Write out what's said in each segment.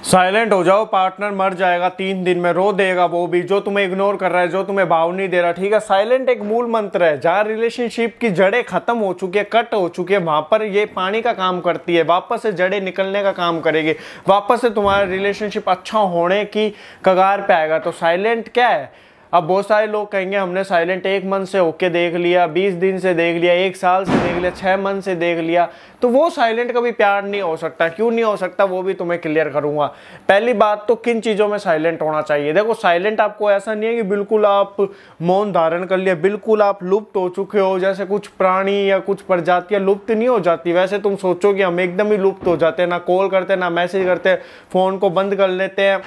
Silent हो जाओ, partner मर जाएगा 3 दिन में, रो देगा वो भी, जो तुम्हें इग्नोर कर रहा है, जो तुम्हें भाव नहीं दे रहा। ठीक है, साइलेंट एक मूल मंत्र है। जहां रिलेशनशिप की जड़ें खत्म हो चुकी है, कट हो चुकी है, वहां पर ये पानी का काम करती है, वापस से जड़ें निकलने का काम करेगी, वापस से तुम्हारा रिलेशनशिप अच्छा होने की कगार पे आएगा। तो साइलेंट क्या है? अब बहुत सारे लोग कहेंगे हमने साइलेंट 1 मंथ से होके देख लिया, 20 दिन से देख लिया, 1 साल से देख लिया, 6 मंथ से देख लिया, तो वो साइलेंट कभी प्यार नहीं हो सकता। क्यों नहीं हो सकता वो भी तुम्हें क्लियर करूंगा। पहली बात तो किन चीजों में साइलेंट होना चाहिए। देखो, साइलेंट आपको ऐसा नहीं है कि बिल्कुल आप मौन धारण कर लिया, बिल्कुल आप लुप्त हो चुके हो, जैसे कुछ प्राणी या कुछ प्रजातियां लुप्त नहीं हो जाती। वैसे तुम सोचो कि हम एकदम ही लुप्त हो जाते हैं, ना कॉल करते, ना मैसेज करते, फोन को बंद कर लेते हैं,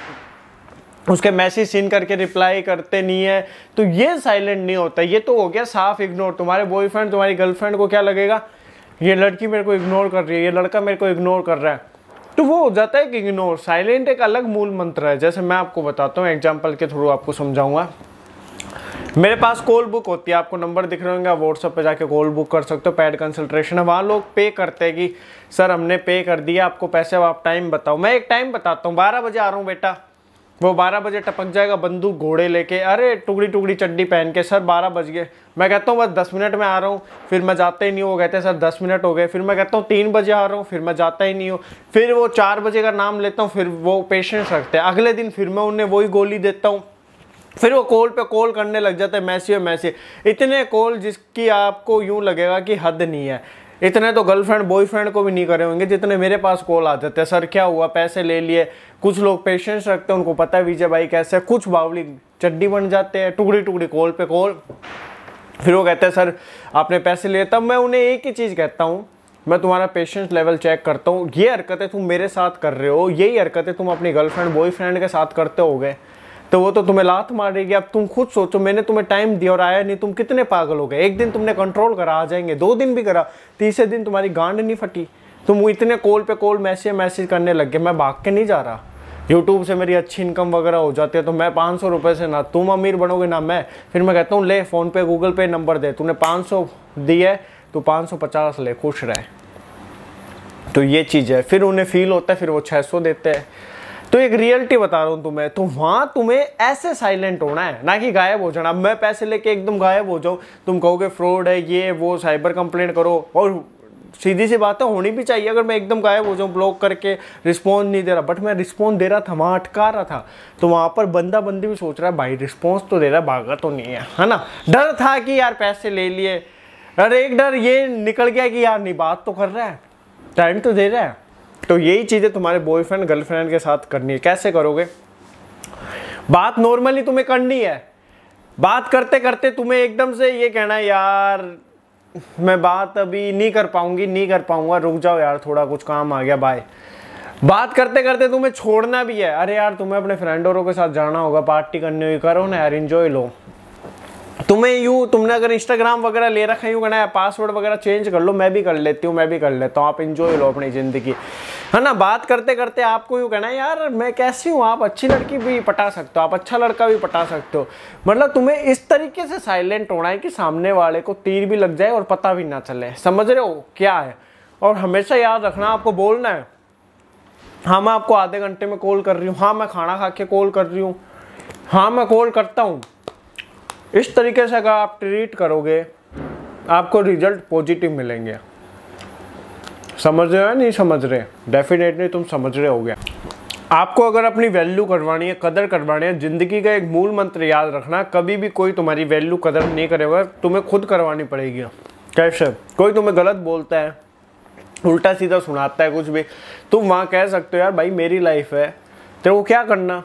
उसके मैसेज सीन करके रिप्लाई करते नहीं है, तो ये साइलेंट नहीं होता। ये तो हो गया साफ इग्नोर। तुम्हारे बॉयफ्रेंड, तुम्हारी गर्लफ्रेंड को क्या लगेगा, ये लड़की मेरे को इग्नोर कर रही है, ये लड़का मेरे को इग्नोर कर रहा है, तो वो हो जाता है कि इग्नोर। साइलेंट एक अलग मूल मंत्र है। जैसे मैं आपको बताता हूँ, एग्जाम्पल के थ्रू आपको समझाऊंगा। मेरे पास कॉल बुक होती है, आपको नंबर दिख रहे होंगे, आप व्हाट्सएप पे जाके कॉल बुक कर सकते हो। पेड कंसल्टेशन है, वहाँ लोग पे करते हैं कि सर हमने पे कर दिया आपको पैसे, अब आप टाइम बताओ। मैं एक टाइम बताता हूँ, 12 बजे आ रहा हूँ बेटा। वो 12 बजे टपक जाएगा बंदूक घोड़े लेके, अरे टुकड़ी टुकड़ी चड्डी पहन के, सर 12 बज गए। मैं कहता हूँ बस 10 मिनट में आ रहा हूँ, फिर मैं जाता ही नहीं हूँ। वो कहते हैं सर 10 मिनट हो गए। फिर मैं कहता हूँ 3 बजे आ रहा हूँ, फिर मैं जाता ही नहीं हूँ। फिर वो 4 बजे का नाम लेता हूँ, फिर वो पेशेंस रखते हैं। अगले दिन फिर मैं उन्हें वही गोली देता हूँ, फिर वो कॉल पे कॉल करने लग जाते हैं, मैसेज। इतने कॉल जिसकी आपको यूं लगेगा कि हद नहीं है। इतने तो गर्लफ्रेंड बॉयफ्रेंड को भी नहीं करे होंगे जितने मेरे पास कॉल आ जाते हैं। सर क्या हुआ, पैसे ले लिए। कुछ लोग पेशेंस रखते हैं, उनको पता है विजय भाई कैसे। कुछ बावली चड्डी बन जाते हैं, टुकड़ी टुकड़ी कॉल पे कॉल। फिर वो कहते हैं सर आपने पैसे लिए। तब मैं उन्हें एक ही चीज़ कहता हूँ, मैं तुम्हारा पेशेंस लेवल चेक करता हूँ। ये हरकतें तुम मेरे साथ कर रहे हो, यही हरकतें तुम अपनी गर्लफ्रेंड बॉयफ्रेंड के साथ करते होगे, तो वो तो तुम्हें लात मारेगी। अब तुम खुद सोचो, मैंने तुम्हें टाइम दिया और आया नहीं, तुम कितने पागल हो गए। एक दिन तुमने कंट्रोल करा, आ जाएंगे। 2 दिन भी करा, तीसरे दिन तुम्हारी गांड नहीं फटी। तुम इतने कॉल पे कॉल मैसेज करने लग गए। मैं भाग के नहीं जा रहा, यूट्यूब से मेरी अच्छी इनकम वगैरह हो जाती है, तो मैं 500 रुपये से ना तुम अमीर बनोगे ना मैं। फिर मैं कहता हूँ ले फ़ोन पे गूगल पे नंबर दे, तूने 500 दिए तो 550 ले, खुश रहे। तो ये चीज़ है। फिर उन्हें फील होता है, फिर वो 600 देते हैं। तो एक रियलिटी बता रहा हूं तुम्हें। तो वहां तुम्हें ऐसे साइलेंट होना है, ना कि गायब हो जाना। अब मैं पैसे लेके एकदम गायब हो जाऊं, तुम कहोगे फ्रॉड है ये वो, साइबर कंप्लेंट करो। और सीधी सी बात है, होनी भी चाहिए। अगर मैं एकदम गायब हो जाऊं, ब्लॉक करके रिस्पॉन्स नहीं दे रहा, बट मैं रिस्पॉन्स दे रहा था, वहां अटका रहा था, तो वहां पर बंदा बंदी भी सोच रहा है भाई रिस्पॉन्स तो दे रहा है, भागा तो नहीं है ना। डर था कि यार पैसे ले लिए, अरे एक डर ये निकल गया कि यार नहीं बात तो कर रहा है, टाइम तो दे रहा है। तो यही चीजें तुम्हारे बॉयफ्रेंड गर्लफ्रेंड के साथ करनी है। कैसे करोगे? बात नॉर्मली तुम्हें करनी है। बात करते करते तुम्हें एकदम से ये कहना है यार मैं बात अभी नहीं कर पाऊंगी, नहीं कर पाऊंगा, रुक जाओ यार थोड़ा कुछ काम आ गया, बाय। बात करते करते तुम्हें छोड़ना भी है। अरे यार तुम्हें अपने फ्रेंडों के साथ जाना होगा, पार्टी करनी होगी, करो ना यार, एंजॉय लो। तुमने अगर इंस्टाग्राम वगैरह ले रखा है, यूं करना है पासवर्ड वगैरह चेंज कर लो, मैं भी कर लेती हूँ, मैं भी कर लेता हूँ, आप एंजॉय लो अपनी जिंदगी, है ना। बात करते करते आपको यूं कहना है यार मैं कैसी हूँ, आप अच्छी लड़की भी पटा सकते हो, आप अच्छा लड़का भी पटा सकते हो। मतलब तुम्हें इस तरीके से साइलेंट होना है कि सामने वाले को तीर भी लग जाए और पता भी ना चले। समझ रहे हो क्या है? और हमेशा याद रखना, आपको बोलना है हाँ मैं आपको आधे घंटे में कॉल कर रही हूँ, हाँ मैं खाना खा के कॉल कर रही हूँ, हाँ मैं कॉल करता हूँ। इस तरीके से अगर आप ट्रीट करोगे आपको रिजल्ट पॉजिटिव मिलेंगे। समझ रहे हो या नहीं समझ रहे? डेफिनेटली तुम समझ रहे होगे। आपको अगर अपनी वैल्यू करवानी है, कदर करवानी है, जिंदगी का एक मूल मंत्र याद रखना, कभी भी कोई तुम्हारी वैल्यू कदर नहीं करेगा, तुम्हें खुद करवानी पड़ेगी। कैसे? कोई तुम्हें गलत बोलता है, उल्टा सीधा सुनाता है कुछ भी, तुम वहाँ कह सकते हो यार भाई मेरी लाइफ है, तेरे को क्या करना,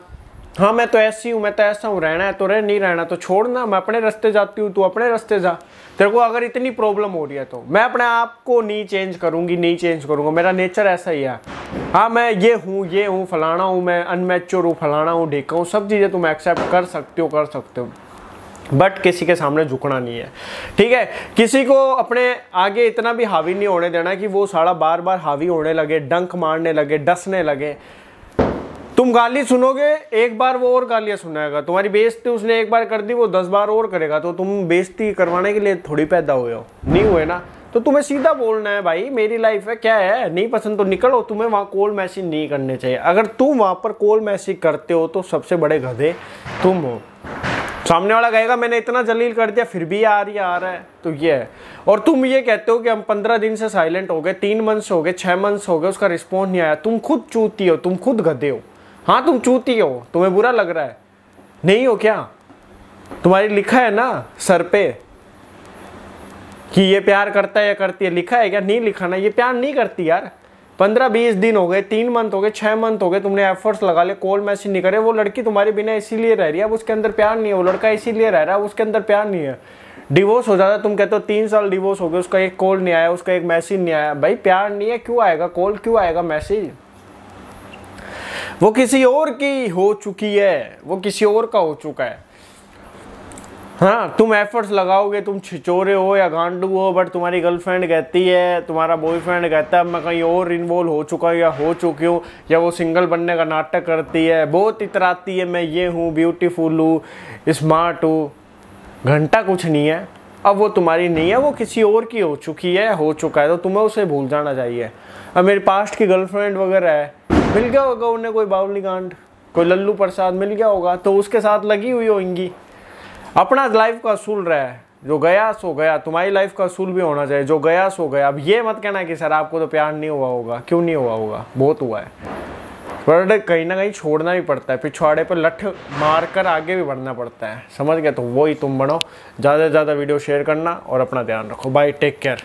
हाँ मैं तो ऐसी हूँ, मैं तो ऐसा हूँ, रहना है तो रह, नहीं रहना तो छोड़ना, मैं अपने रास्ते जाती हूँ, तू अपने रास्ते जा। तेरे को अगर इतनी प्रॉब्लम हो रही है तो मैं अपने आप को नहीं चेंज करूँगी, नहीं चेंज करूँगा, मेरा नेचर ऐसा ही है। हाँ मैं ये हूँ फलाना हूँ, मैं अनमैच्योर हूँ, फलाना हूँ, ढीका हूँ, सब चीज़ें तुम एक्सेप्ट कर सकते हो, बट किसी के सामने झुकना नहीं है। ठीक है? किसी को अपने आगे इतना भी हावी नहीं होने देना कि वो सारा बार बार हावी होने लगे, डंक मारने लगे, डसने लगे। तुम गाली सुनोगे, एक बार वो और गालियां सुनाएगा, तुम्हारी बेइज्जती उसने एक बार कर दी, वो 10 बार और करेगा, तो तुम बेइज्जती करवाने के लिए थोड़ी पैदा हुए हो, नहीं हुए ना। तो तुम्हें सीधा बोलना है भाई मेरी लाइफ है, क्या है, नहीं पसंद तो निकलो, तुम्हें वहां कॉल मैसेज नहीं करने चाहिए। अगर तुम वहां पर कॉल मैसेज करते हो तो सबसे बड़े गधे तुम हो। सामने वाला कहेगा मैंने इतना जलील कर दिया फिर भी आ रहा है, तो ये है। और तुम ये कहते हो कि हम 15 दिन से साइलेंट हो गए, 3 मंथ्स हो गए, 6 मंथ्स हो गए, उसका रिस्पॉन्स नहीं आया। तुम खुद चूती हो, तुम खुद गधे हो। हाँ तुम चूती हो, तुम्हें बुरा लग रहा है, नहीं हो क्या? तुम्हारी लिखा है ना सर पे कि ये प्यार करता है या करती है, लिखा है क्या? नहीं लिखा ना, ये प्यार नहीं करती यार। 15-20 दिन हो गए, 3 मंथ हो गए, 6 मंथ हो गए, तुमने एफर्ट्स लगा ले, कॉल मैसेज नहीं करे। वो लड़की तुम्हारे बिना इसीलिए रह रही है, अब उसके अंदर प्यार नहीं है। वो लड़का इसीलिए रह रहा है, उसके अंदर प्यार नहीं है। डिवोर्स हो जाता, तुम कहते हो 3 साल डिवोर्स हो गए, उसका एक कॉल नहीं आया, उसका एक मैसेज नहीं आया। भाई प्यार नहीं है, क्यों आएगा कॉल, क्यों आएगा मैसेज? वो किसी और की हो चुकी है, वो किसी और का हो चुका है। हाँ तुम एफर्ट्स लगाओगे, तुम छिचोरे हो या गांडू हो, बट तुम्हारी गर्लफ्रेंड कहती है, तुम्हारा बॉयफ्रेंड कहता है मैं कहीं और इन्वॉल्व हो चुका हूँ या हो चुकी हूँ, या वो सिंगल बनने का नाटक करती है, बहुत इतराती है मैं ये हूँ, ब्यूटीफुल हूँ, स्मार्ट हूँ। घंटा कुछ नहीं है, अब वो तुम्हारी नहीं है, वो किसी और की हो चुकी है, हो चुका है, तो तुम्हें उसे भूल जाना चाहिए। अब मेरी पास्ट की गर्लफ्रेंड वगैरह है, मिल गया होगा उन्हें कोई बावली कांड, कोई लल्लू प्रसाद मिल गया होगा, तो उसके साथ लगी हुई होंगी। अपना लाइफ का असूल रहा है, जो गया सो गया। तुम्हारी लाइफ का असूल भी होना चाहिए, जो गया सो गया। अब ये मत कहना कि सर आपको तो प्यार नहीं हुआ होगा, क्यों नहीं हुआ होगा, बहुत हुआ है। पर कहीं ना कहीं छोड़ना भी पड़ता है, पिछवाड़े पर लठ मार कर आगे भी बढ़ना पड़ता है, समझ गए? तो वही तुम बनो। ज़्यादा से ज़्यादा वीडियो शेयर करना और अपना ध्यान रखो। Bye, take care.